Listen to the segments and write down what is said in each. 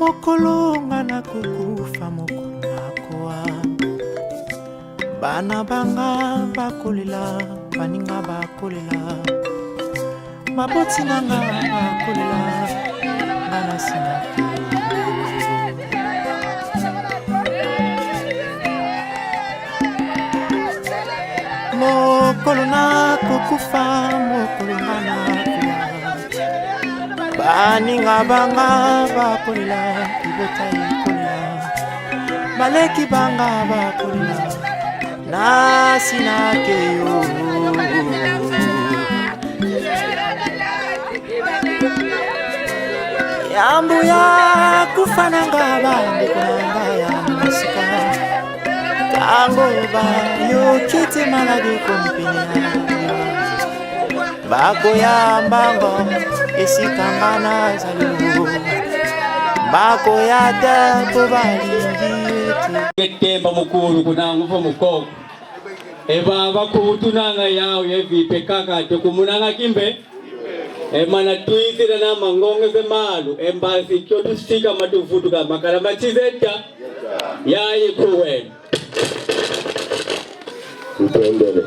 Mokolonga na kukufa mokonakoa bana banga bakolela baninga bakolela maboti nanga bakolela bana sinaki mokolona kukufa mokolonga na baninga banga bakolela ibota ikolela baleki banga bakolela na sinakeyo yambu ya kufananga bandekonanga ya masika tango ba yo kiti maladi kompenya bako ya mbango esikangana zalimu bako ya tepo balingi ketemba mukuru kunangufa mukoko eba bakutunanga yao yevipe kaka tokumunanga kimbe emana tuitira na mangonge ze malu embasi kyo tusika matufutu kama kalama chizeta yayi kuwe tutendele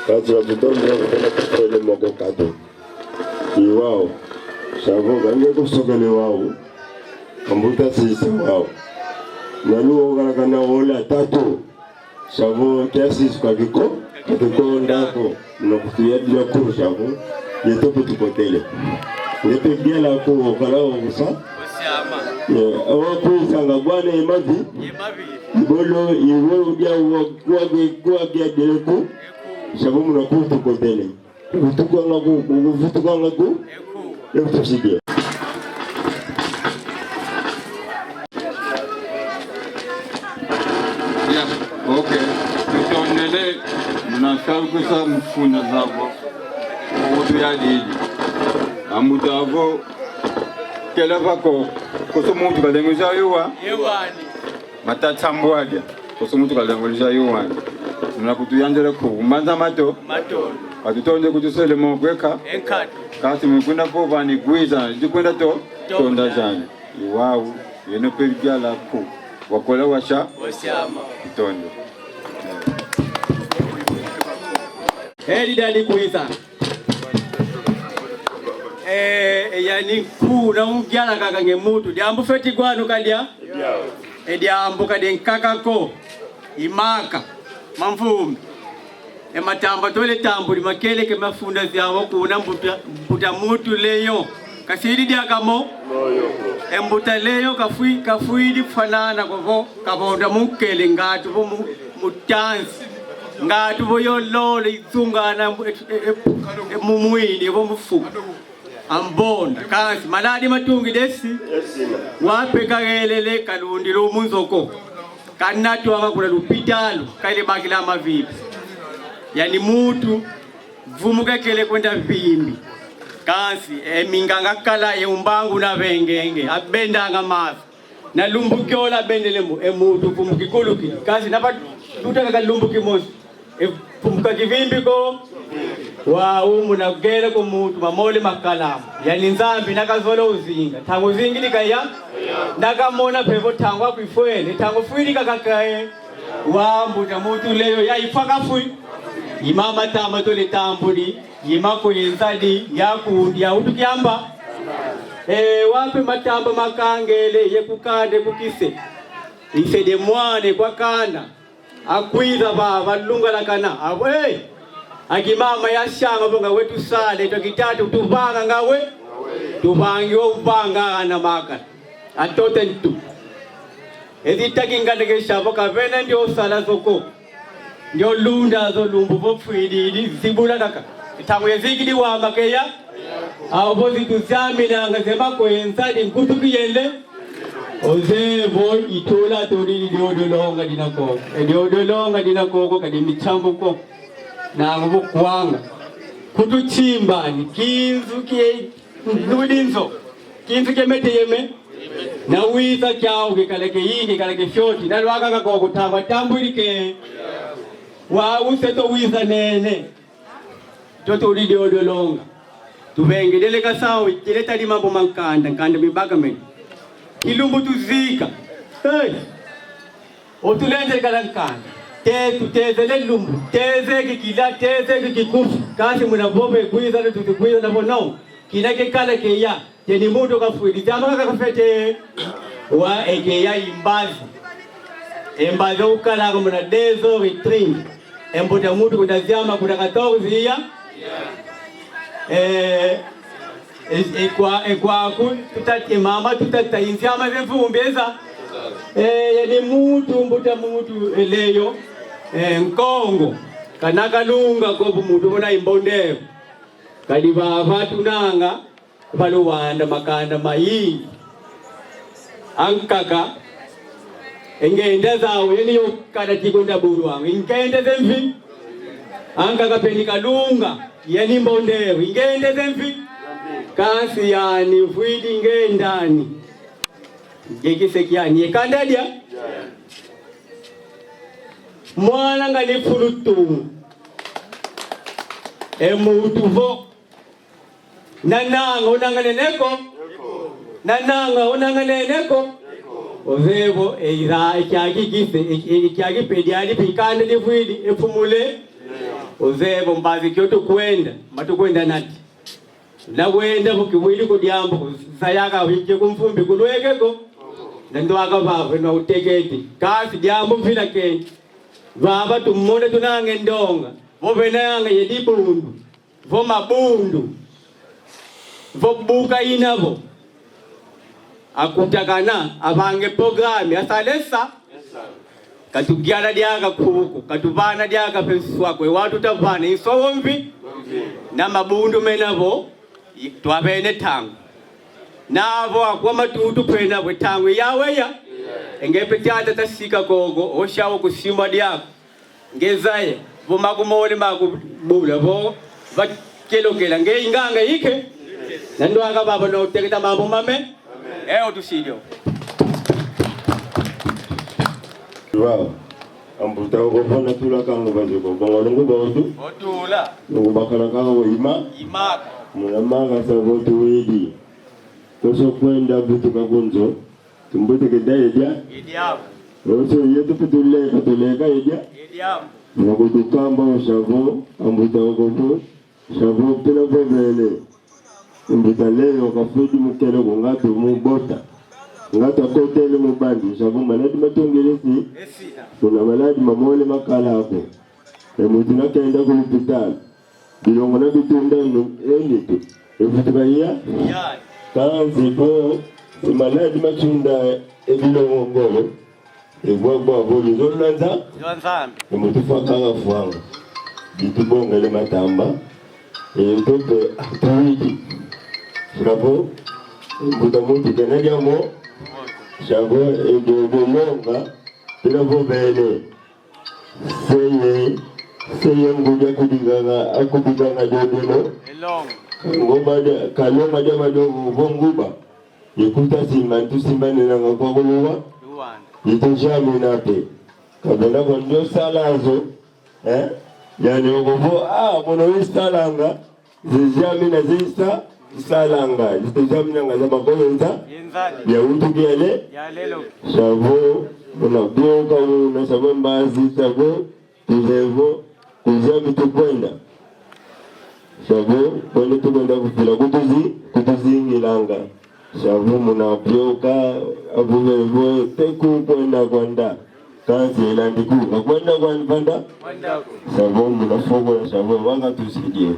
kazi wa tutondele kutenda kutele moko kato iwao shavo gange kusogele wao kambuta sisi wao nanuo galakana ola tatu shavo kiasi kakiko ndako nakutuyadila kuru shavo yetope tukotele yepe biala ko okala ogusa awa kuisanga bwana emavi bolo iwe udia kwa bia deleko shavo munaku tukotele utukanga ku tusidia okay tutonele mnasarukusa mfuna zabo otu ya diji amutavo kela bako kosomuntu kalenguza yuwa yewani matatsambo adia kosomuntu kalenguza yuwani mnakutuyanjele ku manza mato atutonde kutusele mokweka enkati kasi mkwenda ko bani gwiza ndikwenda to tonda jani iwawu yeno perbyala ku wakola washa osyama tonde heli dali kuisa yani kuna ungyala kaka ngemutu diambu feti gwanu kadia ediambu kadien kakako imaka mamvumi ematamba tole tambuli makele ke mafunda zyawo kuna mbuta mutu leyo kasiri dia kamo embuta leyo kafuidi fanana kovo kabonda mukele ngatu bo mutansi ngatu bo yolole izungana mumwini bo mufu ambonda kasi maladi matungi desi wape kagelele kalundilo munzoko kanatu wanga kula lupitalo kaile bakila mavipi yani mutu vumuka kele kwenda vimbi kasi eminganga kala eumbangu na vengenge abendanga mavi na lumbukyola bendelemo emutu vumukikuluki kasi napa tutaka kalumbuki mosi vumuka kivimbi ko wa umu na gele ko mutu mamole makalamu yani nzambi nakazolo uzinga tango zingili kaya nakamona pevo tango kwifwele tango fwilika kakae wambuta mutu leyo yaifaka fwi imama tama tole tambuli yimako yenzadi yakundi ya utukyamba wape matamba makangele yekukande kukise ifede mwane kwa kanda akwiza baba lunga kana awe akimama yashanga bonga wetu sale tokitatu tubanga ngawe tubangi ubanga ana maka atote ntu ezitaki ngandeke shabo kavena ndio sala zoko ndio lunda zo lumbu bopfwidi zibula kaka tango yezigidi wa makeya abozi tuzamina ngazema ko ensadi nkutuki yende oze boy itola tori diodolonga dinako diodolonga dinako kadi michambo ko na ngobo kwanga kutuchimba ni kinzu ki ndudinzo kinzu kemete yeme na wiza kyao kaleke yini kaleke shoti nalwaka ko kutamba tambulike wa useto wiza nene toto diodolonga tubengelele kasawi kileta di mambo mankanda nkanda mibaka men kilumbu tuzika otulende kalankana tezele lumbu teze kikila teze kikufu kasi munabobe kuiza tukuiza na bono kinake kala keya teni mundo kafuidi jama kakafete wa ekeya imbazi ukala kumuna dezo retreat embuta mutu kutazama kuna 14 ya kwa tutati mama tutatainzi ama zemfumbeza yani mutu mbuta mutu eleyo nkongo kanakalunga kobu mutu bona imbondeo kali baba tunanga baluwanda makanda mayi ankaka engenda zawe niyo kada tikonda buru wangu ingende zemvi ankaka penikalunga yani imbondeo ingende zemvi kasi yani fuidi ngendani ngekisekiani ekandadia mwana ngani fulutu emutuvo nananga unanganeneko ovevo eira ikyaki pediali pikande lifuidi efumule ovevo mbazi kyoto kwenda matukwenda nati na wenda kukiwili kudiambo sayaka wike kumfumbi kulwekeko nando akababa na uteketi kasi diambo mfila kendi baba tumone tunange ndonga bobenanga yedibundu vo mabundu vo buka inabo akutakana abange programi asalesa katugiana diaga kuku katubana diaga peswa kwe watu tabana isowo mvi na mabundu menabo twabene tangu nabo akwa matutu pena bwe tangu yaweya engepetata tasika gogo oshawo kusimba diako ngezaye bo makumole makubula bo bakelokela ngeinganga yike nando aka baba no teketa mambo mame otusidio wow ambuta ogofona tulakango baziko bongolungu bodu otula ngubakala kawo ima munamanga sabotu widi koso kwenda butu kagunzo tumbute kedayeja idiam oso yetu petuleka yeja idiam ngudukamba oshago ambuta ogofo shago pela bobele ambuta leo kafudi mukelo ngatu mubota ngata kotele mubandi shago maladi matongelesi esina kuna maladi mamole makala hapo emutina kaenda ku hospital bilongo na bitunda enito efutukaya kanzi ko maladi machunda ebilongo ngolo ebwagwa boli zonanza emutufaka afwanga bitubonga le matamba tope tuwiki sabo mutamuti kenajamo shago edobonga tilavo bele seye nguja kudiganga akubiganga dodeno ngoma kaloma jama dogo bonguba yekuta simba nina kwa kuwa itojami nape kabela kondo salazo yani ogovo mono istalanga zijami na zista salanga itojami nanga za bakolonza ya utu gele savo mona bioka una savo mbazi savo tuzevo kuzami tukwenda savo kwenda tukwenda kufila kutuzingilanga savo mona bioka abuvevo teku kwenda kanzi ilandikuka kwenda savo mona fogo na savo wanga tusidie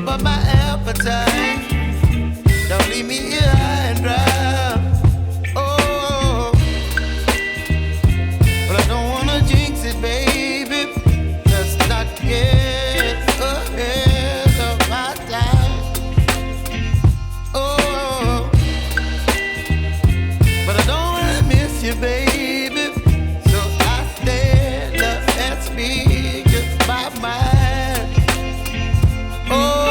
up my appetite. Don't leave me here high and dry. Oh, but I don't wanna jinx it, baby. Let's not get ahead of my time. Oh, but I don't wanna miss you, baby. So I stand up and speak just my mind. Oh.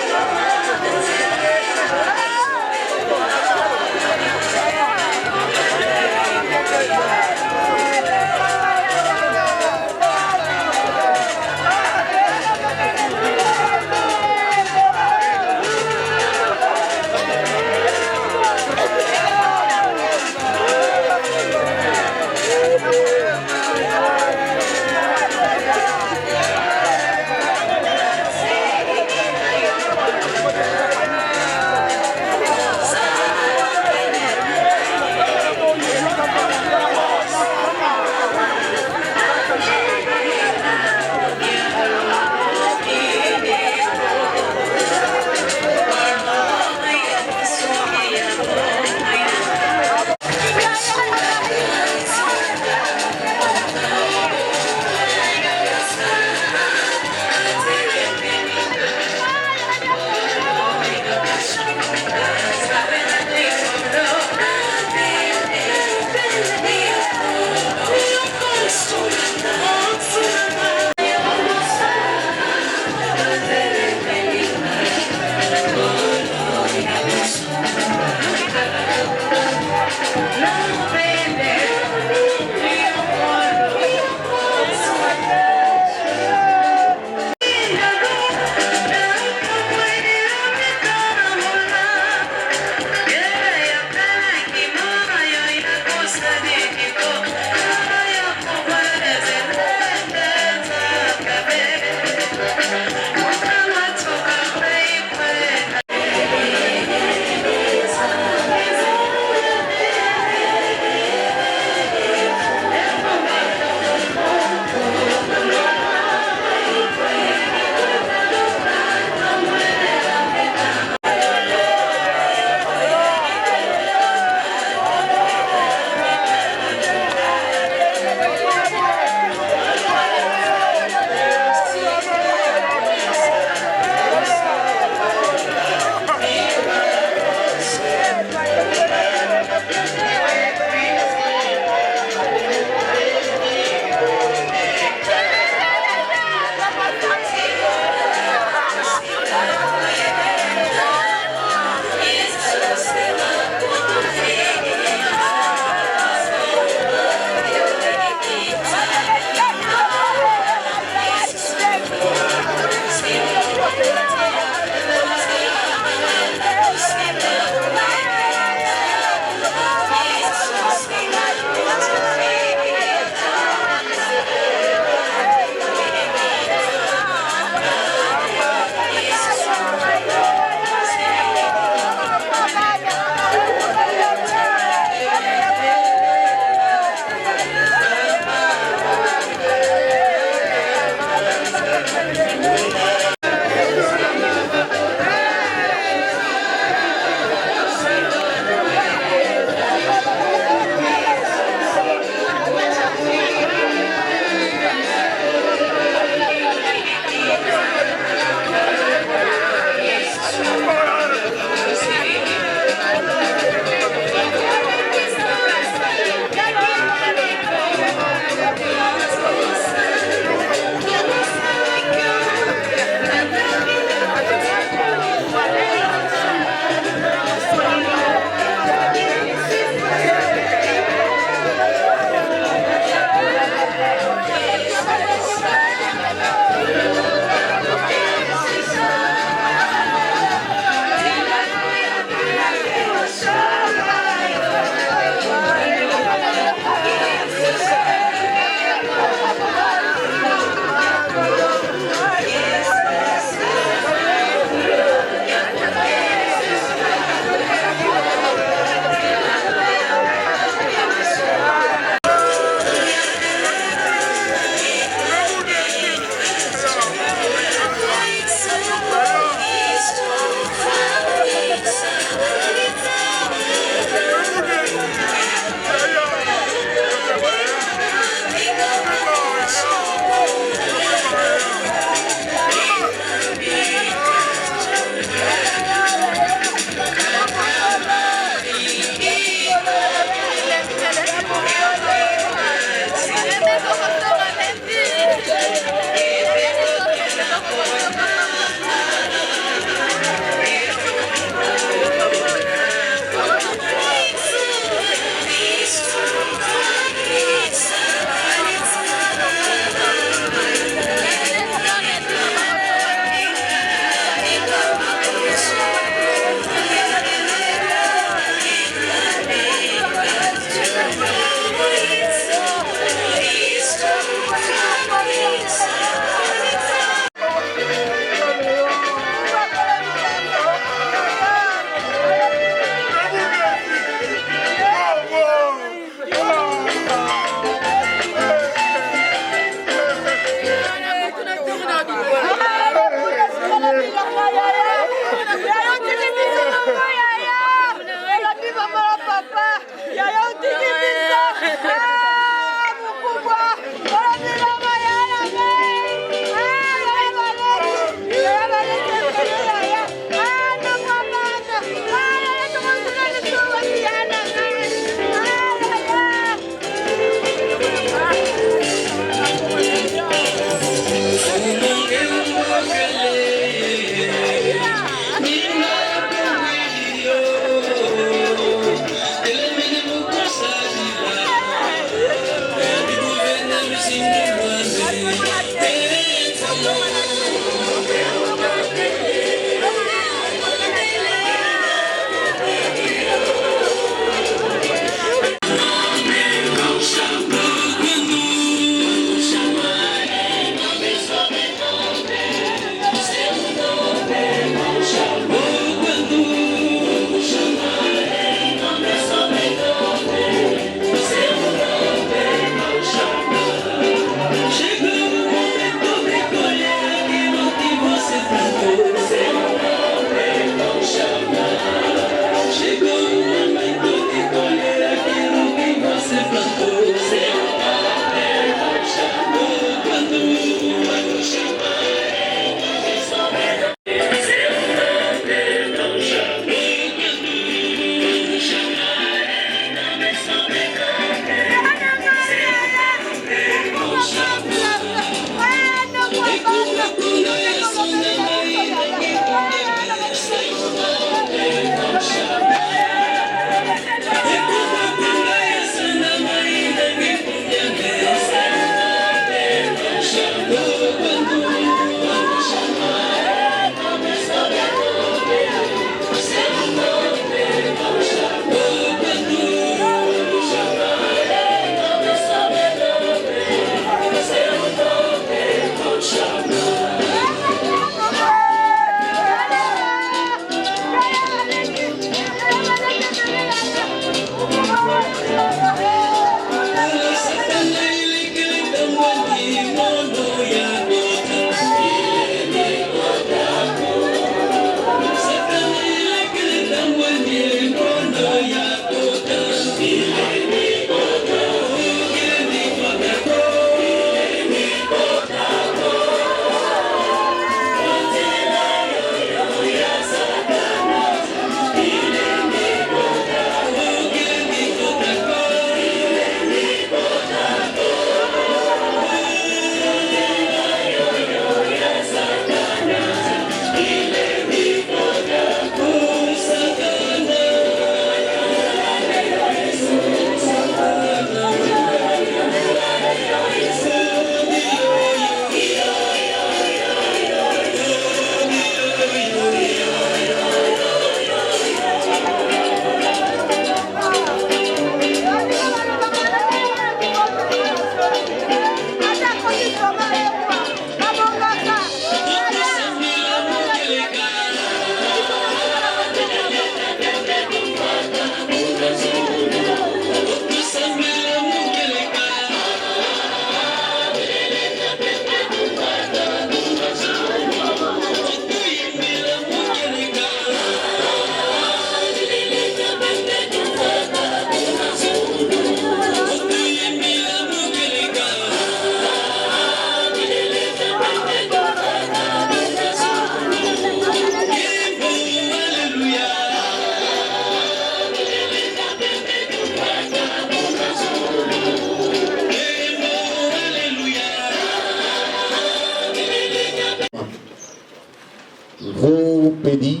pedir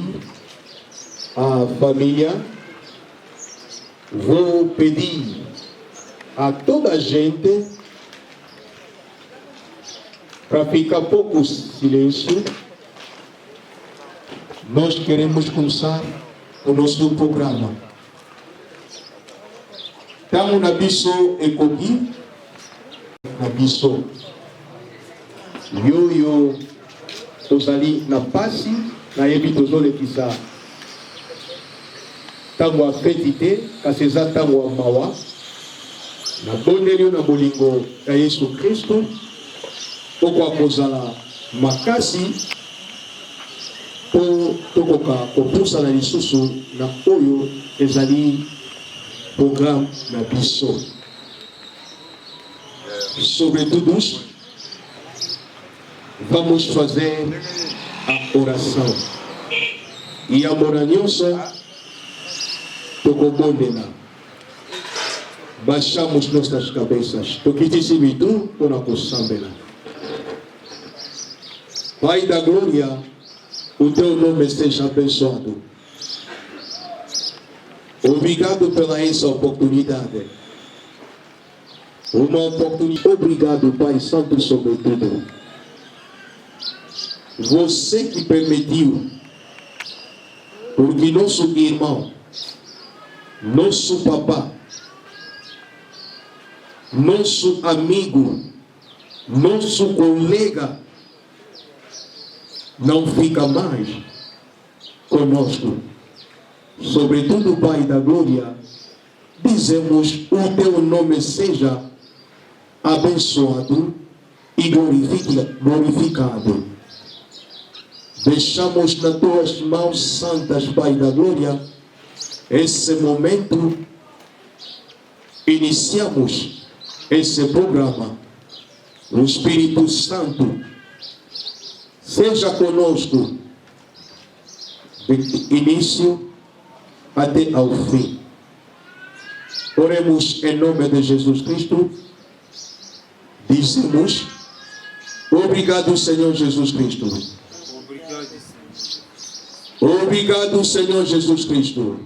à família, vou pedir a toda a gente para ficar pouco silêncio. Nós queremos começar o nosso programa. Estamos na biso ekoki, na biso. Yo tozali na pasi na yebi tozolekisa tango a feti te kasi eza tango a mawa na bondeli yo na bolingo ya Yesu Kristo okwa kozala makasi po tokoka kopusana lisusu na oyo ezali programme na biso. Sobretudo, vamos fazer a oração. E a moranhosa tocobondena. Baixamos nossas cabeças. Toquiticibitu por a coçambela. Pai da glória, o teu nome seja abençoado. Obrigado pela essa oportunidade. Uma oportunidade. Obrigado, Pai Santo, sobretudo. Você que permitiu, porque nosso irmão, nosso papá, nosso amigo, nosso colega, não fica mais conosco. Sobretudo, Pai da glória, dizemos: o teu nome seja abençoado e glorificado. Deixamos nas tuas mãos santas, Pai da glória, esse momento. Iniciamos esse programa. O Espírito Santo seja conosco de início até ao fim. Oremos em nome de Jesus Cristo. Dizemos: obrigado, Senhor Jesus Cristo. Obrigado, Senhor Jesus Cristo.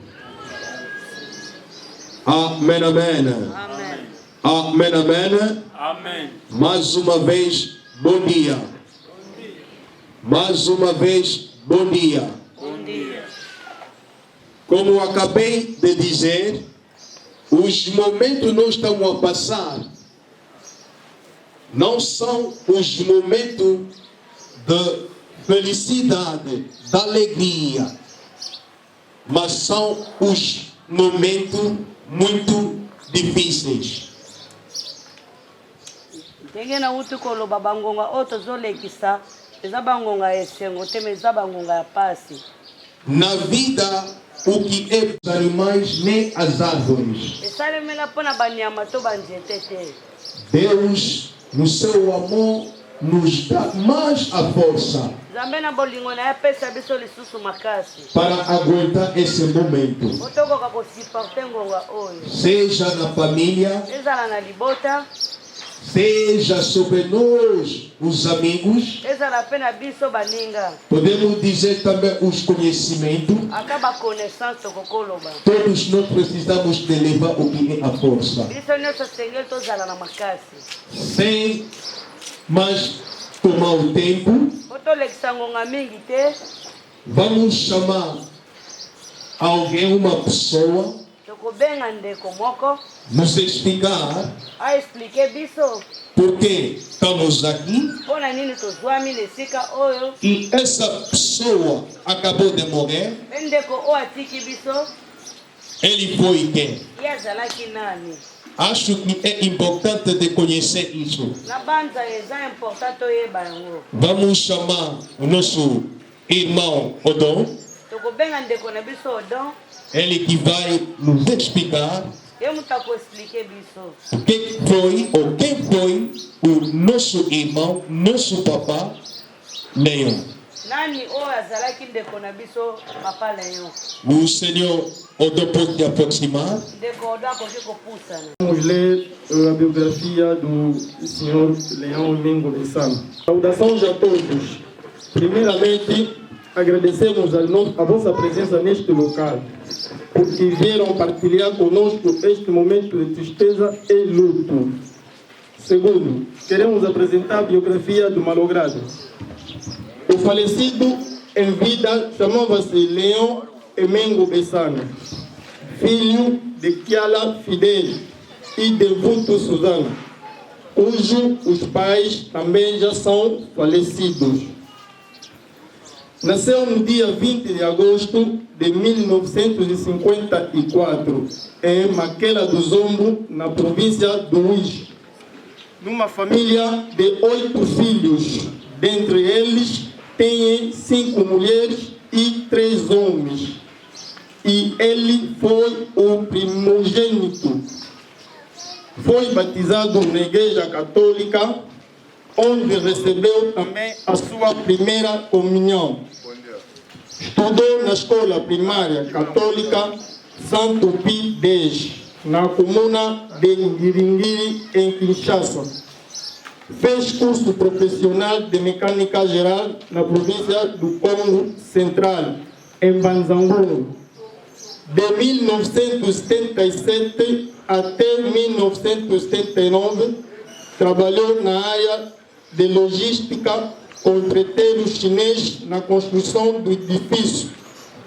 Amém, amém. Amém, amém. Amém. Mais uma vez, bom dia. Mais uma vez, bom dia. Bom dia. Como acabei de dizer, os momentos que nós estamos a passar não são os momentos de felicidade, da alegria, mas são os momentos muito difíceis. Tengena uti koloba bangonga oto zolekisa eza bangonga esengo teme eza bangonga ya pasi. Na vida, o que é os animais nem as árvores. Esalemela pona banyama to banzete te. Deus, no seu amor, nos dá mais a força Zambe na bolingo na ya pesa biso lisusu makasi. para aguentar esse momento. Otokoka kosiporte ngonga oyo. Seja na família, Ezala na libota, seja sobre nós, os amigos. ezala pe na biso baninga. Podemos dizer também os conhecimentos. Akaba connaissance tokokoloba. Todos nós precisamos de levar o que é a força. Biso nyonso sengeli tozala na makasi. Sem mais tomar o tempo, Otolekisa ngonga mingi te. vamos chamar alguém, uma pessoa, Tokobenga ndeko moko. nos explicar A explique biso. por que estamos aqui. Pona nini tozwami lesika oyo. E essa pessoa acabou de morrer. Ndeko o atiki biso. Ele foi quem? Ye azalaki nani. Acho que é importante de conhecer isso. Na banza eza important toyeba yango. Vamos chamar o nosso irmão Odon. Tokobenga ndeko na biso Odon. Ele que vai nos explicar Ye mutu akoexplike biso. o que foi ou quem foi o nosso irmão, nosso papá, Leon. Nani oyo azalaki ndeko na biso papa Leon. O senhor Odon pode te aproximar. Ndeko Odon akoki kopusana. Vamos ler a biografia do senhor Leão Mengo Lessano. Saudações a todos. Primeiramente, agradecemos a vossa presença neste local, porque vieram partilhar conosco este momento de tristeza e luto. Segundo, queremos apresentar a biografia do malogrado. O falecido em vida chamava-se Leão Emengo Bessana, filho de Kiala Fidel e de Vulto Suzano, cujos os pais também já são falecidos. Nasceu no dia 20 de agosto de 1954, em Maquela do Zombo, na província do Luís, numa família de 8 filhos. Dentre eles, tem 5 mulheres e 3 homens. E ele foi o primogênito. Foi batizado na Igreja Católica, onde recebeu também a sua primeira comunhão. Estudou na escola primária católica Santo Pio X, na comuna de Ngiringiri, em Kinshasa. Fez curso profissional de mecânica geral na província do Congo Central, em Banzangulo. De 1977 até 1979, trabalhou na área de logística com empreiteiro chinês na construção do edifício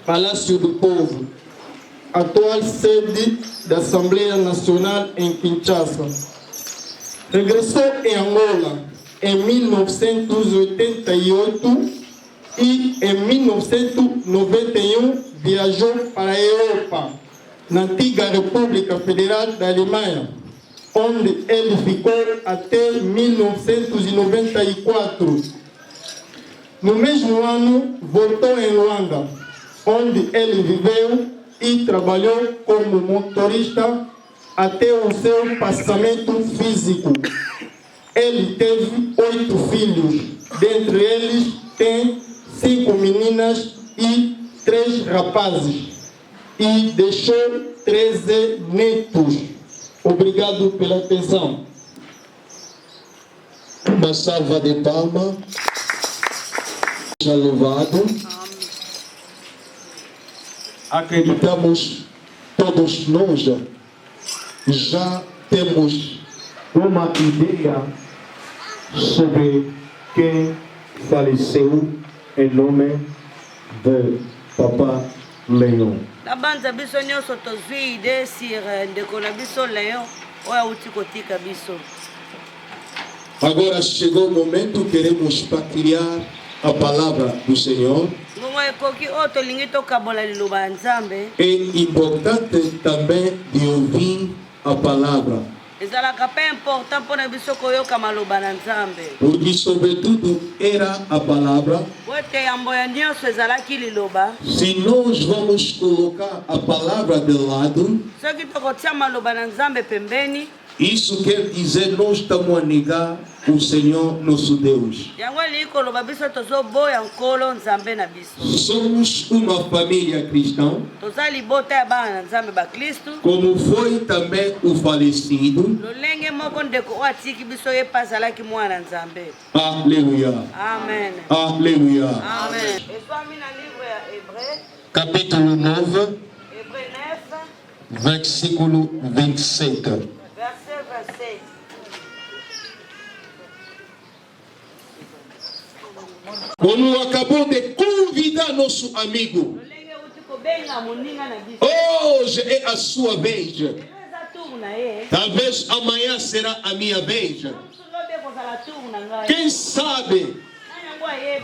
Palácio do Povo, atual sede da Assembleia Nacional em Kinshasa. Regressou em Angola em 1988 e em 1991 viajou para a Europa, na antiga República Federal da Alemanha, onde ele ficou até 1994. No mesmo ano, voltou em Luanda, onde ele viveu e trabalhou como motorista até o seu passamento físico. Ele teve 8 filhos, dentre eles tem 5 meninas e 3 rapazes, e deixou 13 netos. Obrigado pela atenção. Uma salva de palmas. Seja louvado. Acreditamos, todos nós já temos uma ideia sobre quem faleceu em nome de Papa Leão. Nabanza biso nyonso tozwi ide sur ndeko na biso Leão oyo auti kotika biso. Agora chegou o momento, queremos partilhar a palavra do Senhor. É importante também de ouvir a palavra, porque sobretudo era a palavra. Se nós vamos colocar a palavra de lado, isso quer dizer nós estamos a negar o Senhor nosso Deus. Somos uma família cristã, como foi também o falecido. Aleluia. Amém. Aleluia. Amém. Capítulo 9, versículo 27. Quando acabou de convidar nosso amigo, hoje é a sua vez. Talvez amanhã será a minha vez. Quem sabe,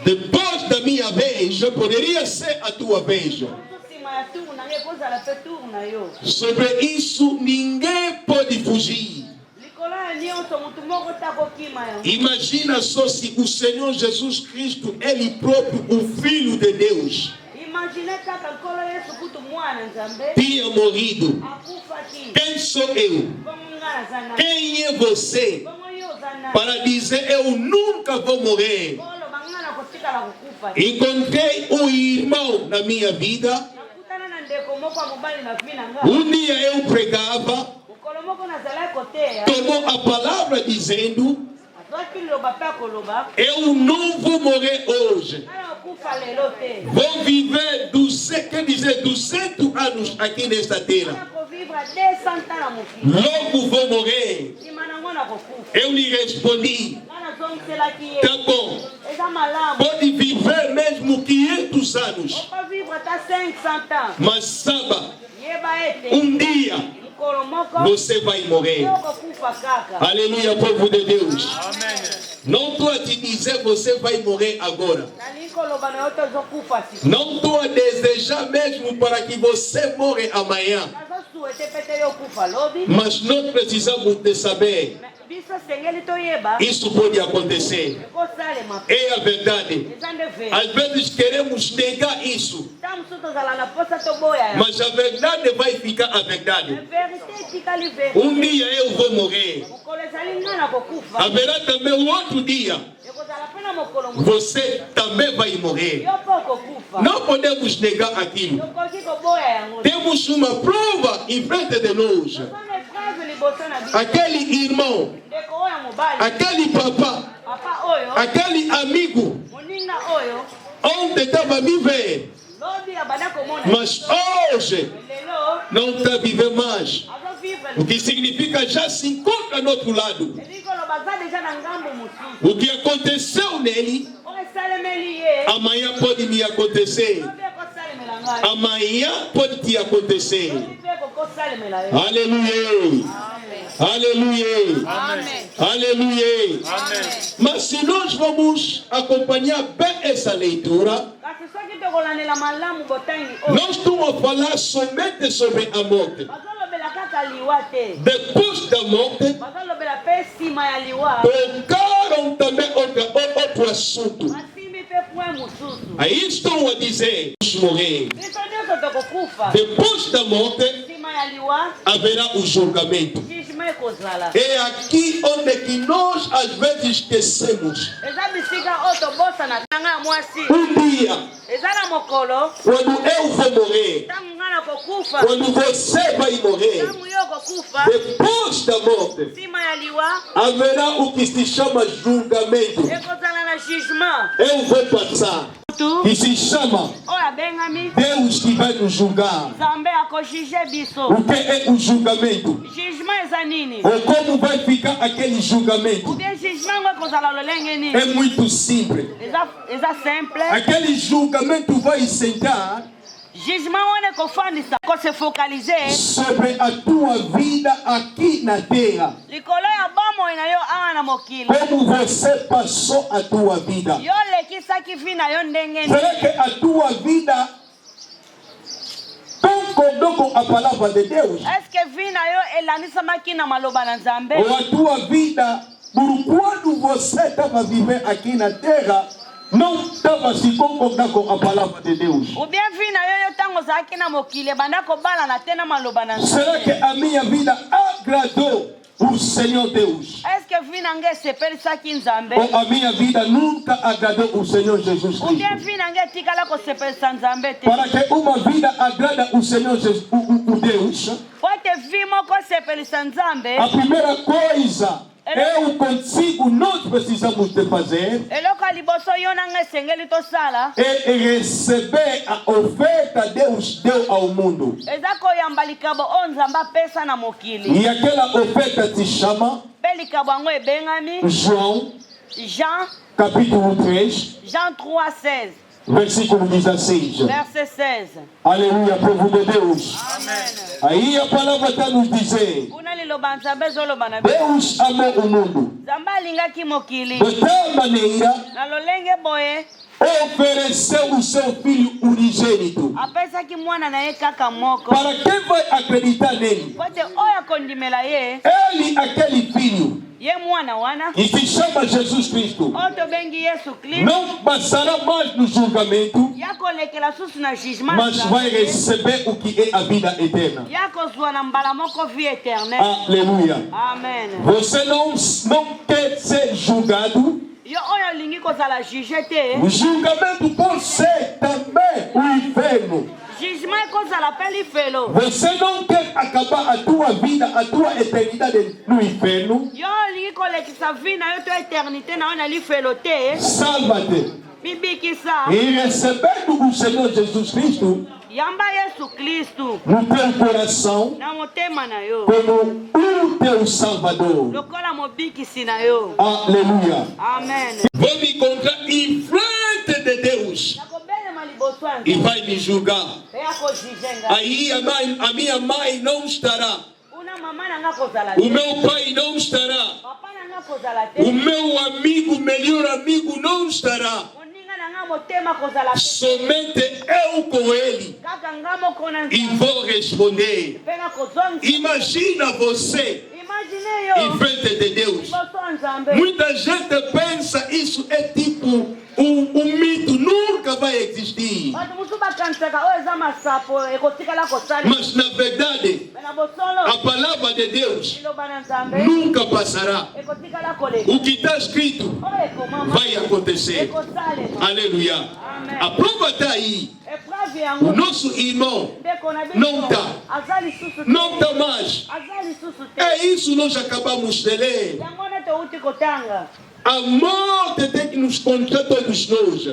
depois da minha vez, poderia ser a tua vez. Sobre isso, ninguém pode fugir. Imagina só se o Senhor Jesus Cristo, Ele próprio, o Filho de Deus, tinha morrido. Quem sou eu? Quem é você para dizer eu nunca vou morrer? Encontrei um irmão na minha vida. Um dia eu pregava, tomou a palavra dizendo: eu não vou morrer hoje. vão viver que dizer 200 anos aqui nesta terra. Logo vou morrer. Eu lhe respondi, tá bom, pode viver mesmo 500 anos, mas saiba, um dia você vai morrer. Aleluia, povo de Deus. Não estou a te dizer você vai morrer agora. Não estou a desejar mesmo para que você morra amanhã. Mas nós precisamos de saber. Isso pode acontecer. É a verdade. Às vezes queremos negar isso, mas a verdade vai ficar a verdade. Um dia eu vou morrer. Haverá também um outro dia. Você também vai morrer. Não podemos negar aquilo. Temos uma prova em frente de nós. Aquele irmão, aquele papá, aquele amigo, onde estava vivendo, mas hoje não está vivendo mais. O que significa já se encontra no outro lado. O que aconteceu nele, amanhã pode me acontecer. Amanhã pode te acontecer. Aleluia. Aleluia. Aleluia. Mas se nós vamos acompanhar bem essa leitura, não estamos a falar somente sobre a morte. Depois da morte, tocaram também outro assunto. Aí estão a dizer, morrer. Depois da morte, haverá o julgamento. É aqui onde que nós às vezes esquecemos. Um dia, quando eu vou morrer, quando você vai morrer, depois da morte, haverá o que se chama julgamento. Eu vou passar, que se chama Deus que vai nos julgar. O que é o julgamento? Ou como vai ficar aquele julgamento? É muito simples. Aquele julgamento vai sentar sobre a tua vida aqui na terra. Como você passou a tua vida? Será que a tua vida concordou com a palavra de Deus? Ou a tua vida, por quando você estava vivendo aqui na terra, não estava se concordando com a palavra de Deus? Será que a minha vida agradou o Senhor Deus? Ou a minha vida nunca agradou o Senhor Jesus Cristo? Para que uma vida agrada o Senhor Jesus, o Deus, a primeira coisa eu consigo, nós precisamos de fazer é receber a oferta Deus deu ao mundo. E aquela oferta se chama Jean capítulo 3, versículo 16. Verset 16. Aleluia, povo de Deus. Amen. Aí a palavra está nos dizer: Deus amou o mundo de tal maneira ofereceu o seu filho unigênito. Para quem vai acreditar nele? Ele, aquele filho, e se chama Jesus Cristo, não passará mais no julgamento, mas vai receber o que é a vida eterna. Aleluia. Amen. Você não quer ser julgado? O julgamento pode ser também o inferno. Você não quer acabar a tua vida, a tua eternidade no inferno? Salva-te. E recebendo o Senhor Jesus Cristo no teu coração como o teu Salvador. Aleluia. Vou me encontrar em frente de Deus e vai me julgar. Aí a minha mãe não estará, o meu pai não estará, o meu amigo, melhor amigo não estará. Somente eu com ele. E vou responder. Imagina você em frente de Deus. Muita gente pensa isso é tipo um mito, nunca vai existir. Mas na verdade, a palavra de Deus nunca passará. O que está escrito vai acontecer. Aleluia. A prova está aí. O nosso irmão não está mais. É isso nós acabamos de ler. A morte tem que nos encontrar todos nós.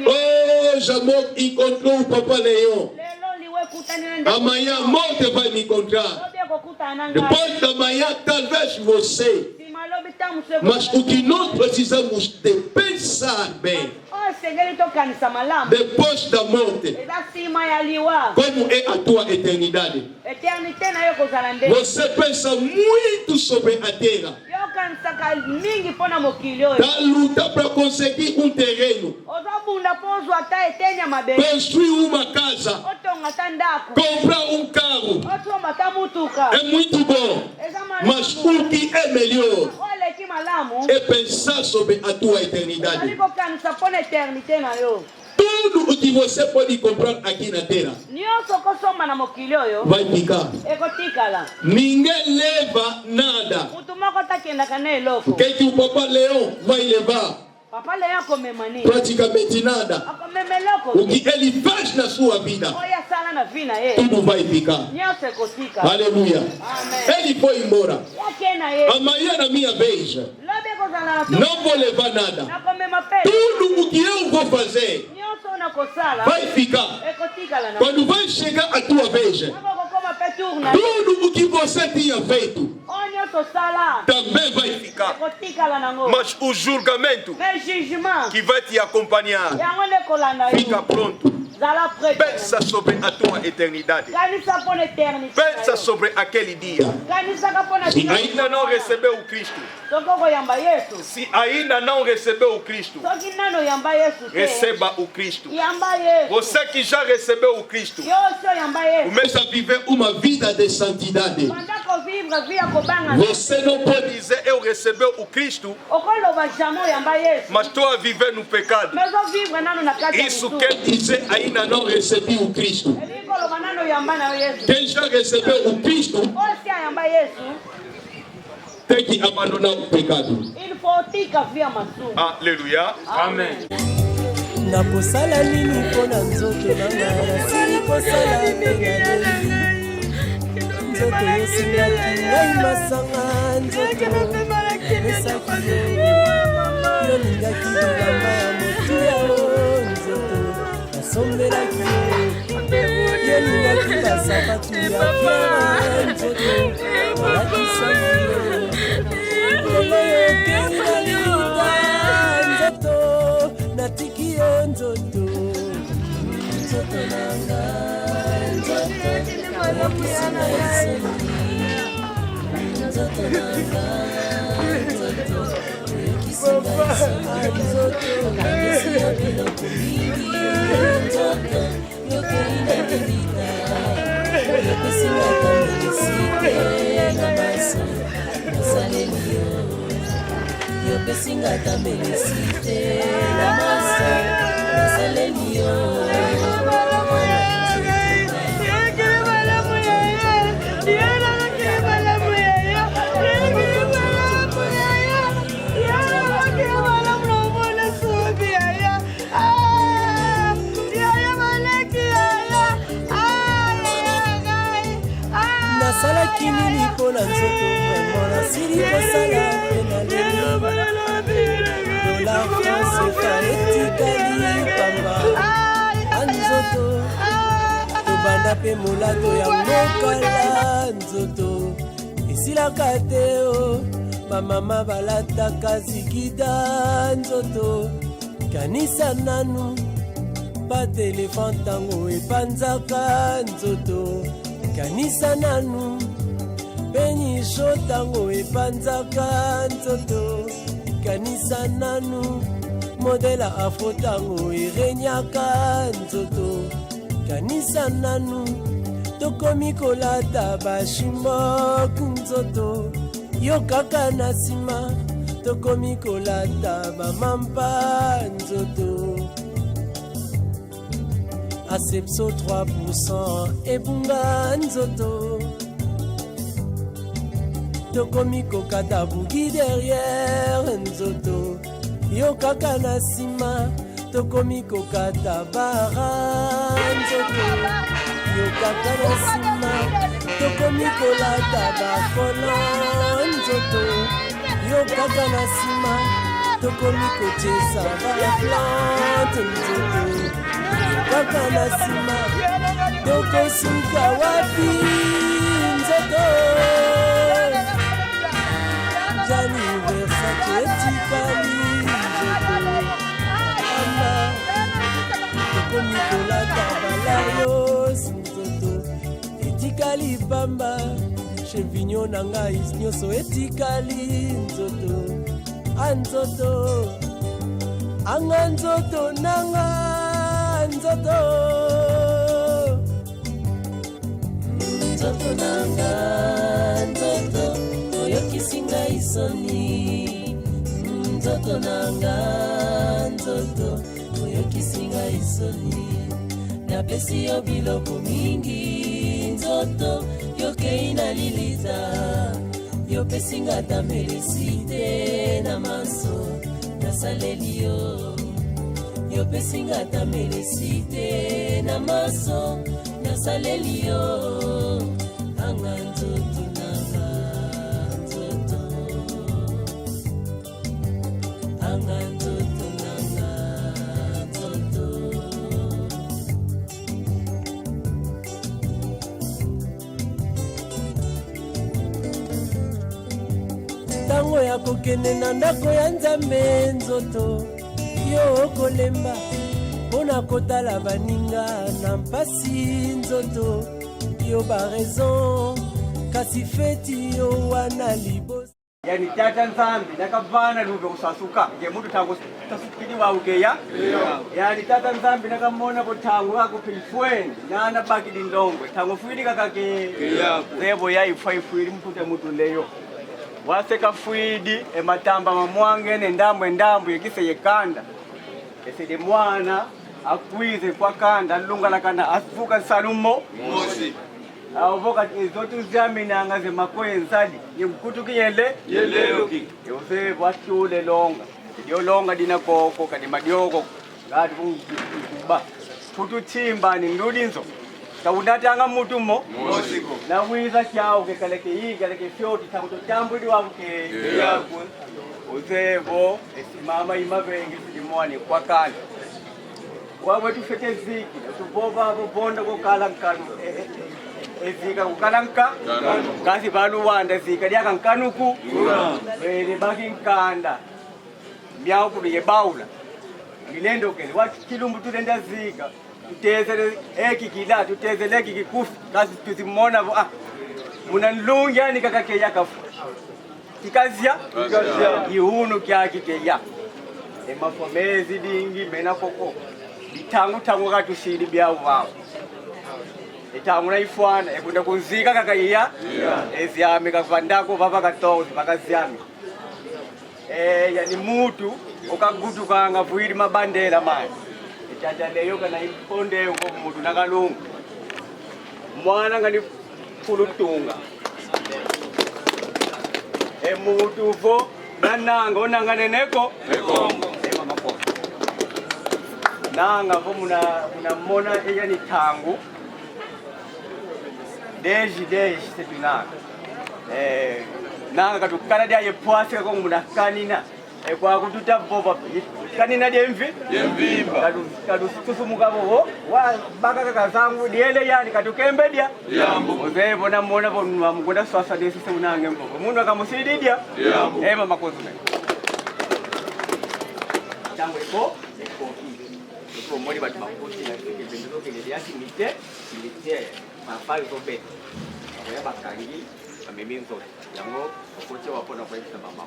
Hoje a morte encontrou o Papa Leão. Amanhã a morte vai me encontrar. Depois da manhã talvez você. Mas o que nós precisamos de pensar bem, depois da morte, como é a tua eternidade? Você pensa muito sobre a terra. Está luta para conseguir um terreno, construir uma casa, comprar um carro. É muito bom, mas o que é melhor é pensar sobre a tua eternidade. Tudo o que você pode comprar aqui na terra vai ficar. Ninguém leva nada. O que o Papa Leão vai levar? Praticamente nada. O que ele faz na sua vida, tudo vai ficar. Aleluia. Ele foi embora. Amanhã na minha vez, não vou levar nada. Tudo o que eu vou fazer vai ficar. Quando vai chegar a tua vez, tudo o que você tinha feito também vai ficar. Mas o julgamento que vai te acompanhar, fica pronto. Pensa sobre a tua eternidade. Pensa sobre aquele dia. Se ainda não recebeu o Cristo, se ainda não recebeu o Cristo, receba o Cristo. Você que já recebeu o Cristo, começa a viver uma vida de santidade. Você não pode dizer eu recebi o Cristo, mas estou a viver no pecado. Isso quer dizer ainda não recebi o Cristo. Quem já recebeu o Cristo tem que abandonar o pecado. Aleluia. Amém. Nakosala nini mpona nzoto nanga nasili kosala pengaleli nzoto esingaki ngai masanga nzoto esaki yo ningaki bilamba ya motuya o nzoto nasombelaki yo ningaki basapatu ya fiara nzoto olakisaki yo lelo yokei nalita nzoto natiki yo nzoto nzoto nanga nzoto olakisanga eseni nzoto nanga nzoto olakisanga eseni nzoto nakesina biloko mingi nzoto yokei nalilita yopesinga tambelisite na maso nasaleli yo yopesinga tambelisite na maso nasaleli yo nasalaki nini mpona nzoto vraimen nasili kosala penaleli dola fransefa etikali pamba anzoto tobanda mpe molato ya mokala nzoto esilaka te o bamama balataka zikida nzoto kanisa nanu pa telefone ntango epanzaka nzoto kanisa nanu penyisho ntango epanzaka nzoto kanisa nanu modela afro ntango erenyaka nzoto kanisa nanu tokomi kolata bashimok nzoto yo kaka na nsima tokomi kolata bamampa nzoto Asepso 3% ebunga nzoto tokomi kokata bugi derrière nzoto yo kaka na nsima tokomi kokata bara nzoto yo kaka na nsima tokomi kolata bakolo nzoto yo kaka na nsima tokomi kotiesa baplante nzoto kaka na nsima tokosuka wapi nzoto jani versace etikali nzoto ama tokomi kolata balayos nzoto etikali pamba chevinyo na ngai nyonso etikali nzoto anzoto anga nzoto nanga nzoto nzoto nanga nzoto oyokisinga isoni nzoto nanga nzoto oyokisinga isoni napesi yo biloko mingi nzoto yokei na lilita yopesinga tamelisite na maso nasaleli yo yopesinga tamelisite na maso nasaleli yo anga nzoto nanga nzoto anga nzoto nanga nzoto ntango ya kokende na ndako ya nzambe nzoto yo okolemba mpona kotala baninga na mpasi nzoto yo baraison kasi feti yo wana libosi yani tata nzambi nakavana luve kusasuka nge mutu tangu tasukidi wa ugeya yani tata nzambi nakamona botangu ako pilfweni nana baki dindongwe tangu fuidi kakake zebo ya ifaifuidi mpute mutu leyo waseka fuidi ematamba mamwange ndambo yekise yekanda esede mwana akwize kwa kanda lunga kana afuka salumo mosi avoka zote zamina ngaze makoye nzali yemkutu kiyele yeleoki yose watule longa yo longa dina koko kadi madyoko ngati kuba futu timba ni ndulinzo tawundatanga mutu mo mosiko na wiza chao ke kaleke fyoti tamuto tambudi wabuke yako uzevo esimama imavengi simwani kwa kale wawe tufete ziki tubova bonda kokala nkanu ezika kukalanka kasi balu wanda zika lyaka nkanuku bene baki nkanda myao kubiye baula milendo kele wakilumbu tulenda zika tutezele eki kila tutezele eki kikufu kasi tuzimona muna nlungi yani kakake yakafu kikazia ihunu kyaki keya emafomezi dingi mena koko tangu katusili byao wao etangu na ifwana ekunda kunzika kakaiya ezyame kavandako papa katozi pakazyame yani mutu okagutu kanga vuiri mabandela maya echacha leyo kana iponde ngo mutu nakalungu mwana ngani fulutunga mutu vo nananga onanga neko ekombo nanga vo muna mona yani tangu deji setunanga nanga katukana dia yepwase ko muna kanina kwa kututa boba kanina demvi kadu tusumuka bobo wa baka kaka zangu diele yani katukembedia oze bona mona bona mukoda swasa desi se unange mbobo mundu akamusididia mama kozume tango iko iko mori batu makuti na kipendo kile yasi mite mafai ko be ya bakangi ameminzo yango okoche wapona kwa isa mama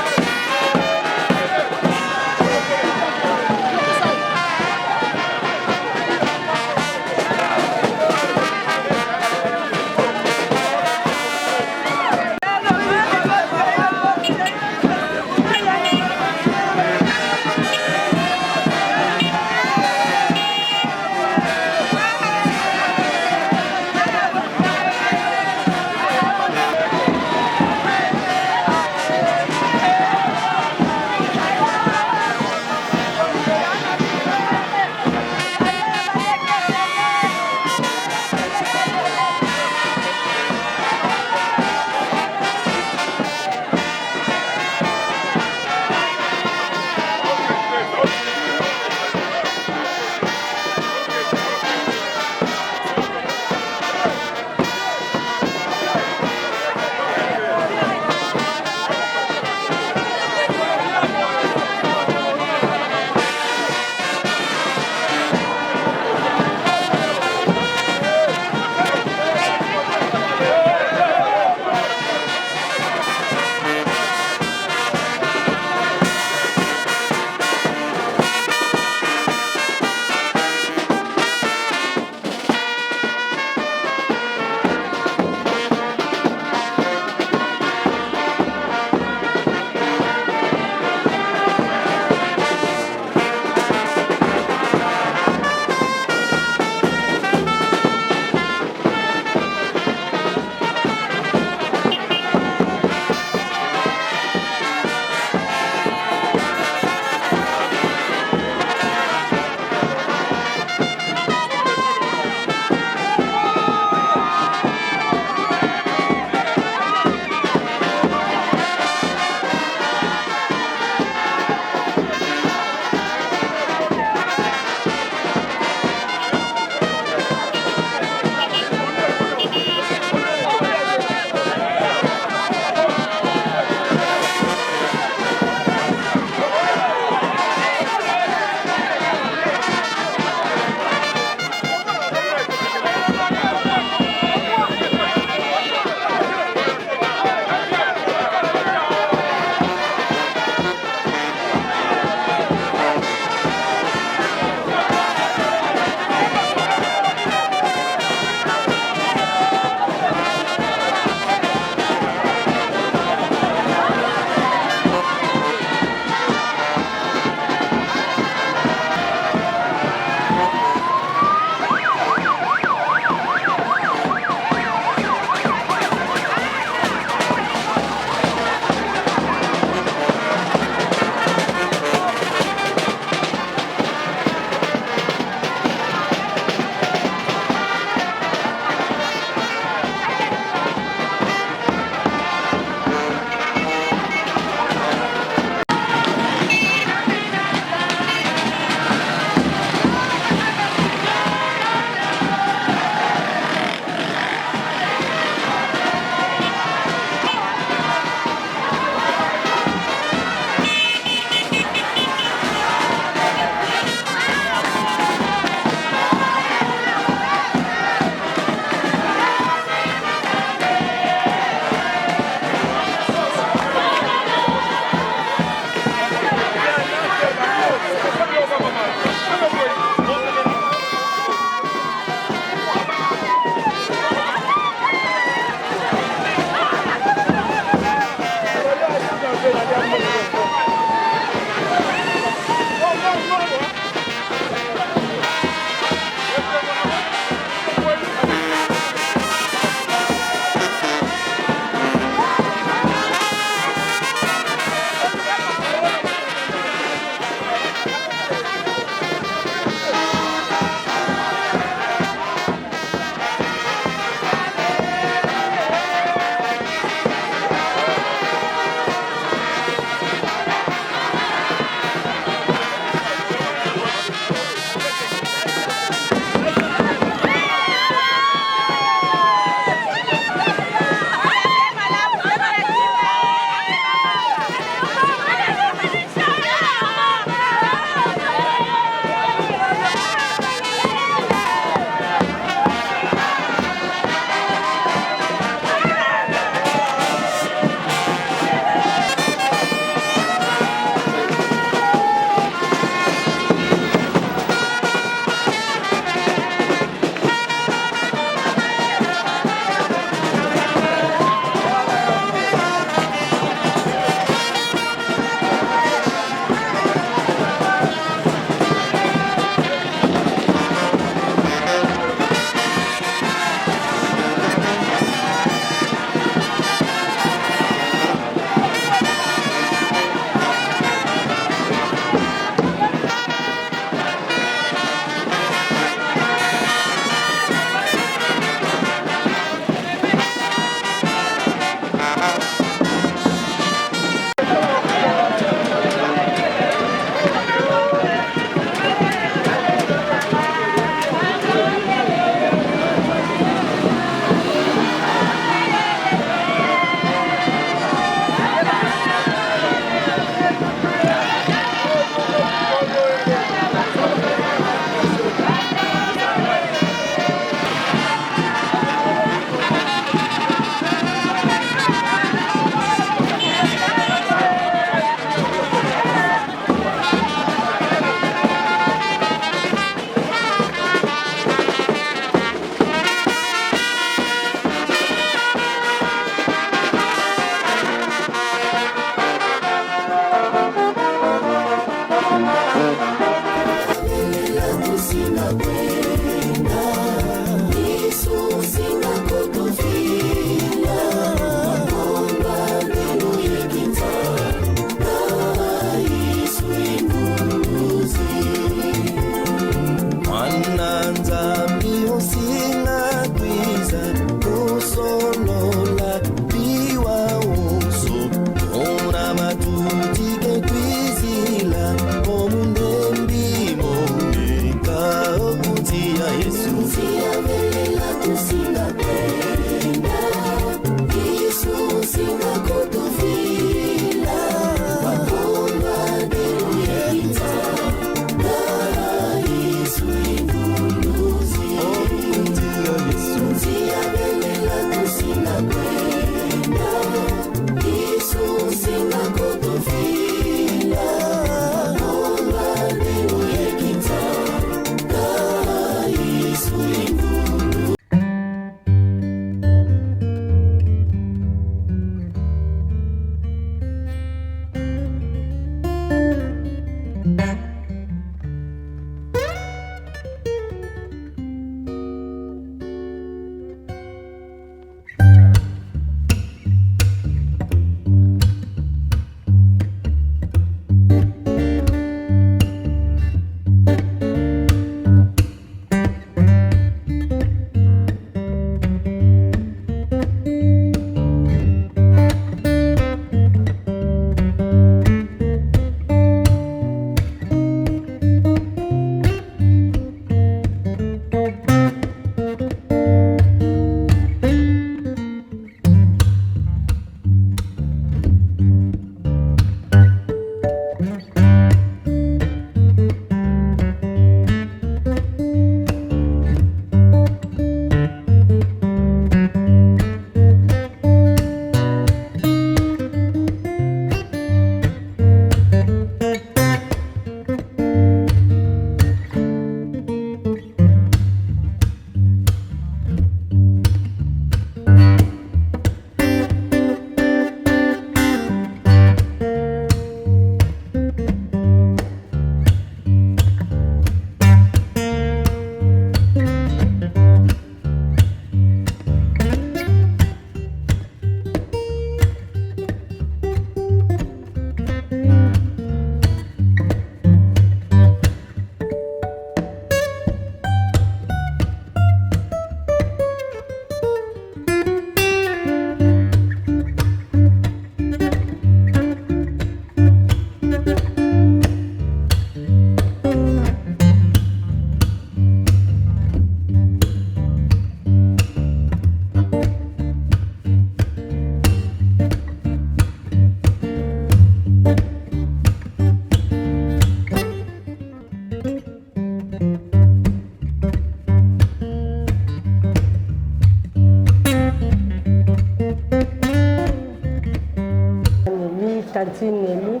tanti Nelly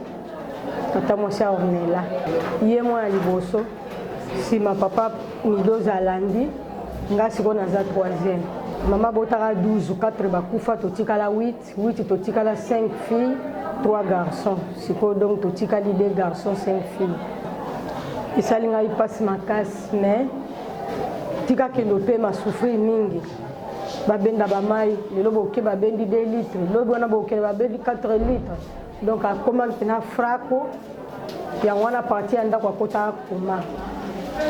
tata mwasi Ornella ye mwana liboso sima papa Midoza alandi nga siko naza 3e mama botaka 12 4 bakufa totikala 8 totikala 5 filles 3 garçons siko donc totikali 2 garçons 5 filles isali ngai pasi makasi mais tika kendo pe masouffrir mingi babenda bamai lelo boke babendi 2 litres lobi wana boke babendi 4 litres donc akoma mpena frako yango wana parti anda kwa kota koma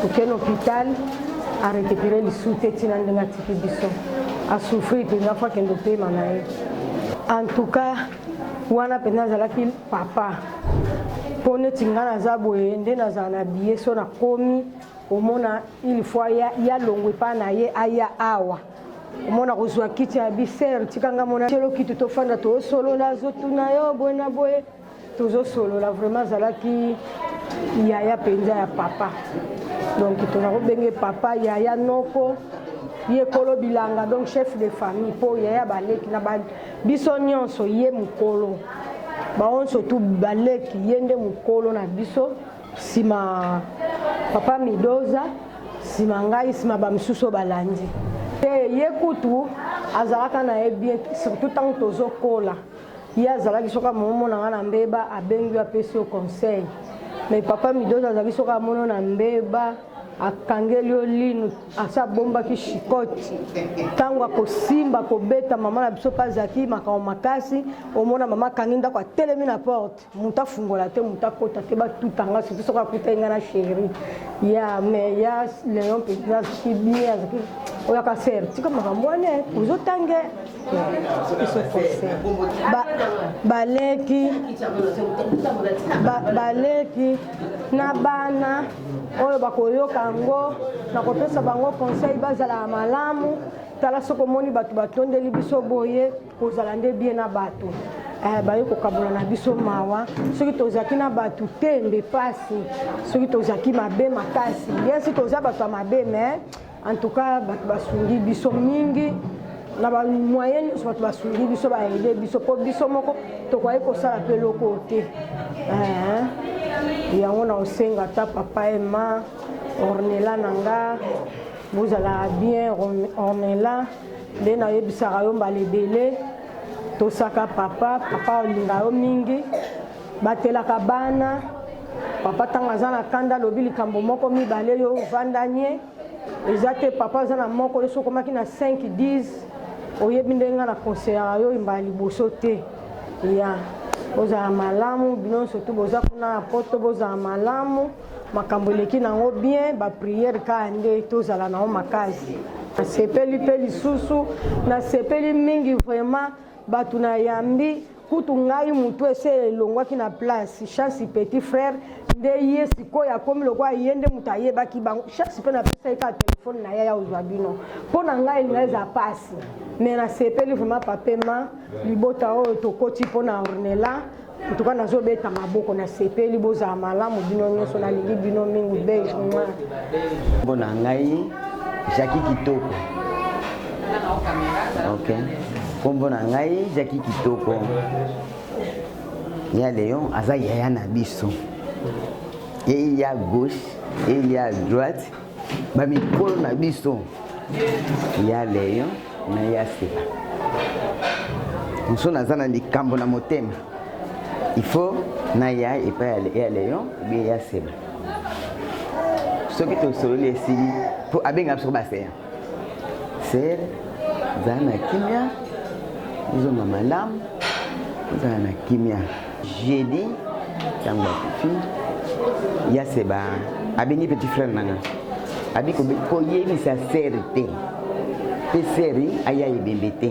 okene hôpital a récupérer lisu te tina ndenge atiki biso asouffrir mpena fois kendo pema na ye en tout cas wana mpena azalaki papa mpo neti nga naza boye nde nazala na biye so nakomi omona il faut ya longwe pa na ye aya awa omona kozwa kiti ya biser tikanga mona telo kiti tofanda tosolola azotuna yo boye na boye tozosolola vraiment azalaki yaya mpenza ya papa donc tozakobenge papa yaya noko ye kolo bilanga donc chef de famille mpo yaya baleki na biso nyonso ye mokolo baonso tu baleki ye nde mokolo na biso sima papa Midoza sima ngai sima bamisusu balandi te ye kutu azalaka na ye bien surtout tant tozokola ye azalaki soka momo na nga na mbeba abengi apesi au conseil mais papa Midoza azalaki soka mono na mbeba akangeli olino asa bombaki shikoti tango akosimba kobeta mama na biso pazaki makao makasi omona mama kangi ndako atelemi na porte muta fungola te muta kota te batutanga surtout soka kuta inga na chéri ya mais ya Léon Pétina qui bien azaki oya ka ser tika makambo ane uzotange iso forcé baleki na bana oyo bakoyoka ngo na kopesa bango conseil bazala malamu tala soko moni batu batondeli biso boye kozala nde bien na batu baye kokabola na biso mawa soki tozaki na batu tembe pasi soki tozaki mabe makasi bien si toza batu ya mabe mais en tout cas batu basungi biso mingi na ba moyen nyonso batu basungi biso baede biso po biso moko tokoki kosala mpe loko te yango na osenga ta papa ema Ornella nanga bozala bien Ornella nde nayebisaka yo mbala ebele tosaka papa olinga yo mingi batelaka bana papa ntango aza na kanda alobi likambo moko mibale yo vandanie eza te papa aza na moko yo sokomaki na 5-10 oyebi ndenge na conseillera yo mbala liboso te ya bozala malamu bino surtout boza kuna na poto bozala malamu makambo eleki nango bien bapriere kaka nde tozala nango makasi nasepeli mpe lisusu nasepeli mingi vraiment bato na yambi kutu ngai mutu ese elongwaki na place chance petit frère nde ye sikoyo akomi lokwa ye nde mutu ayebaki bango chance mpe napesa ye kaka telefone na ye ya ozwa bino mpo na ngai elinga eza pasi mais nasepeli vraiment papema libota oyo tokoti mpo na Ornella en tout cas nazobeta maboko nasepeli bozala malamu bino nyonso nalingi bino mingi beige noir bona ngai Jackie Kitoko ok kombo na ngai Jackie Kitoko ya Léon aza yaya na biso ye ya gauche ye ya droite bamikolo na biso ya Léon na ya Seba moso naza na likambo na motema il faut na ya epai ya Léon bien ya Seba soki tosololi esili mpo abenga biso baseya ser zala na kimia izonga malamu zala na kimia jeudi ntango bakufi ya Seba abengi petit frère nanga abi koyebisa sere te mpe seri aya ebembe te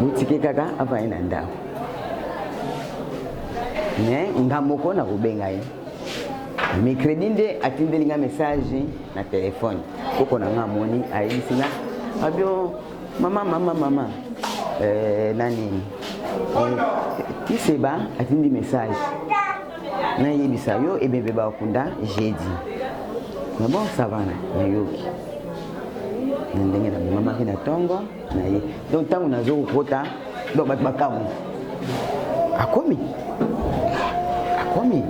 botike kaka avaye na ndako me nga moko na kobenga ye mercredi nde atindeli nga message na telefone koko na nga amoni ayebisi nga abio mama nani Seba atindi message nayebisa yo ebembe bakunda jeudi mais bon ça va nayoki na ndenge na mamaki na ntongo na ye donc ntango nazokokota donc bato bakamu akomi promis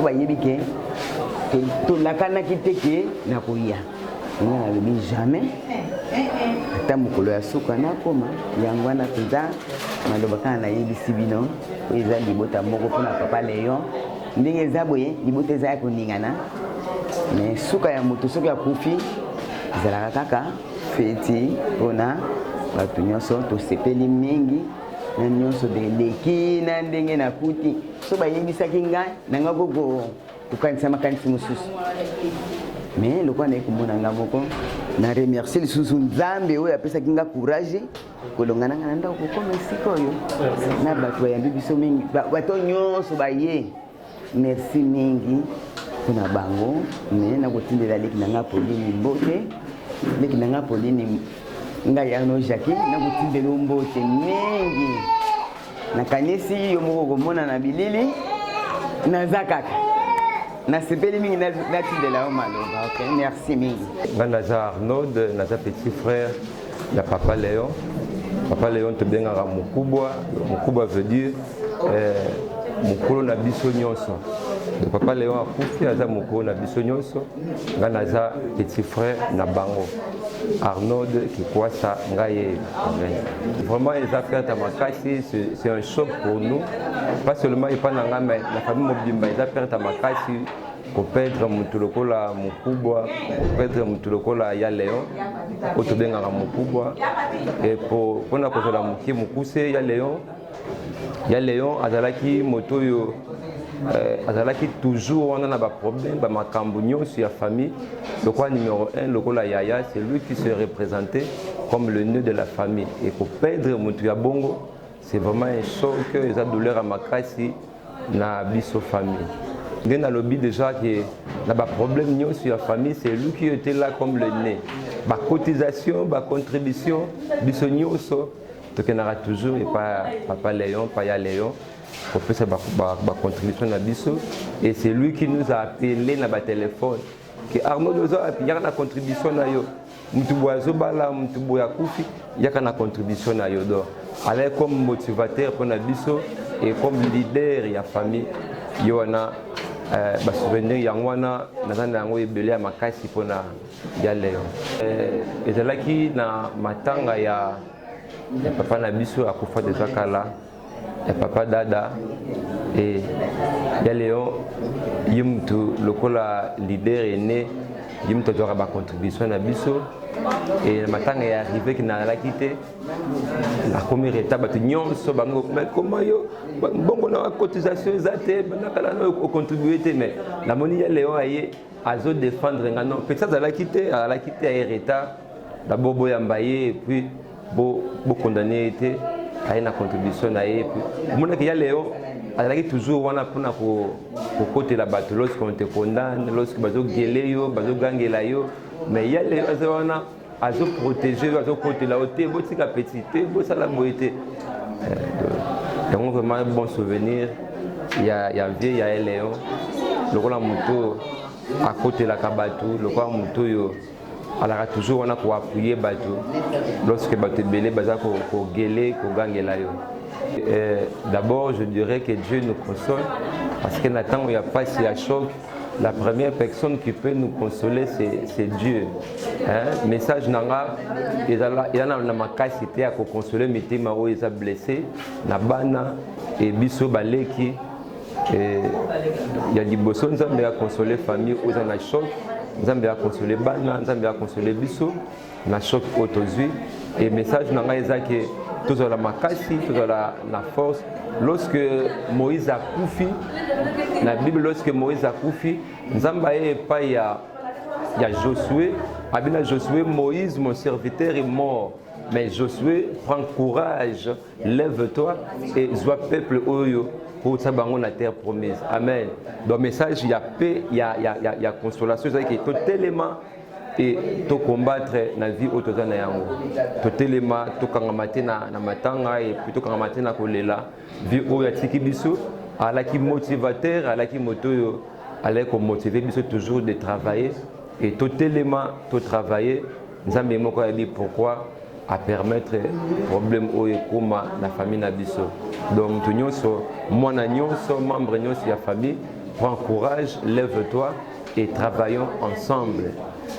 bayebi ke tolakanaki te ke nakoya nga nalobi jamais ata mokolo ya suka nakoma yango wana mpenza maloba kaka nayebisi bino oyo eza libota moko mpona papa Léon ndenge eza boye libota eza ya koningana mais suka ya moto soki akufi ezalaka kaka feti mpona bato nyonso tosepeli mingi na nyonso deleki na ndenge nakuti so bayebisaki ngai nanga koko kokanisa makanisi mosusu mais lokola naye komona nga moko na remercie lisusu nzambe oyo apesaki nga courage kolonga nanga na ndako kokoma esika oyo na bato bayambi biso mingi bato nyonso baye merci mingi mpona bango mais nakotindela leki nanga Pauline mbote leki nanga Pauline ngai Arno Jackie nakotindela mbote mingi nakanisi yo moko komona na bilili naza kaka nasepeli mingi natindela yo maloba. Ok, merci mingi. Nga naza Arnaud, naza petit frère ya papa Léon. Papa Léon tobengaka mokubwa. Mokubwa veut dire mokolo na biso nyonso. Donc papa Léon akufi aza mokolo na biso nyonso. Nga naza petit frère na bango. Arnaud Kikwasa Ngaye. Vraiment les affaires Tamakasi, c'est un choc pour nous. Pas seulement il parle en mais la famille Mobimba, les affaires Tamakasi, pour perdre Mutulukola Mukubwa, pour perdre Mutulukola Yaléon, Otobenga Mukubwa, et pour la cause de la Muki Mukuse Yaléon, Azalaki Motoyo. Azalaki toujours on a un problème ba makambunyo sur la famille. Le quoi numéro 1 le kola yaya c'est lui qui se représentait comme le nœud de la famille et pour perdre Mutuya Bongo c'est vraiment un choc les a douleur à makasi na biso famille. Bien dans le but déjà que na ba problème nyo sur la famille c'est lui qui était là comme le nez. Ba cotisation, ba contribution biso nyoso donc on aura toujours et pas papa Léon, pas ya Léon. On fait sa contribution à Bisso et c'est lui qui nous a appelé dans le téléphone que Arnaud Dozo il y a une contribution à yo Mtuboazo bala Mtuboya Koufi il y a une contribution à yo donc aller comme motivateur pour na Bisso et comme leader de la famille yo na ba souvenir yangwana nazana yango ebele ya makasi pour na ya Léon ezalaki na matanga ya papa na Bisso akufa déjà kala et papa Dada et Léon yimtu lokola leader aîné yimtu doit avoir contribution à biso et le matin est arrivé qu'il n'a pas quitté la première étape de nyonso bango mais comment yo bongo na cotisation zate banakala no contribuer mais la monnaie Léon aye azo défendre ngano peut-être à la quitter à Ereta d'abord boyambaye et puis bo condamné était à une contribution à eux. Mon qu'il y a Léo, elle toujours on a pour côté la bateau lorsqu'on te condamne, lorsque bazo guéléyo, bazo gangelayo, mais il y a Léo on a à se protéger, à se côté la hauteur, beau petit capacité, beau ça la beauté. Donc vraiment un bon souvenir. Il y a vieux, il y a Léo, le rôle moto à côté la kabatou, le rôle moto yo. Alors toujours on a pour appuyer bateau lorsque bateau belé baza ko guéler ko gangela yo. D'abord je dirais que Dieu nous console parce que Nathan il y a pas si à choc la première personne qui peut nous consoler c'est Dieu. Hein message nanga il y a na makasité à consoler mitema o ils a blessé na bana et biso baleki et il y a des bossons nzambe a consoler famille aux en choc. Nzambe a consolé bana, Nzambe a consolé biso, na choc autozui et message nanga ezaki tous la makasi, tous la force. Lorsque Moïse a koufi, la Bible lorsque Moïse a koufi, Nzambe est pas il y a Josué, abina Josué Moïse mon serviteur est mort. Mais Josué prend courage, lève-toi et sois peuple oyo. Pour ça, on a terre promise. Amen. Dans le message, il y a paix, il y a consolation. C'est-à-dire que tout élément et tout combattre dans la vie autour na yango. Tout élément, tout kangamate na matanga et puis tout kangamate na kolela. Vie oya tiki biso, ala qui motivateur, ala qui moto, ala qui motiver biso toujours de travailler et tout élément, tout travailler. Nous avons dit pourquoi à permettre problème au ekuma na famille na biso. Donc tout nyonso mwana nyonso membre nyonso ya famille, prends courage, lève-toi et travaillons ensemble.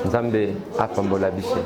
Nzambe apambola biso.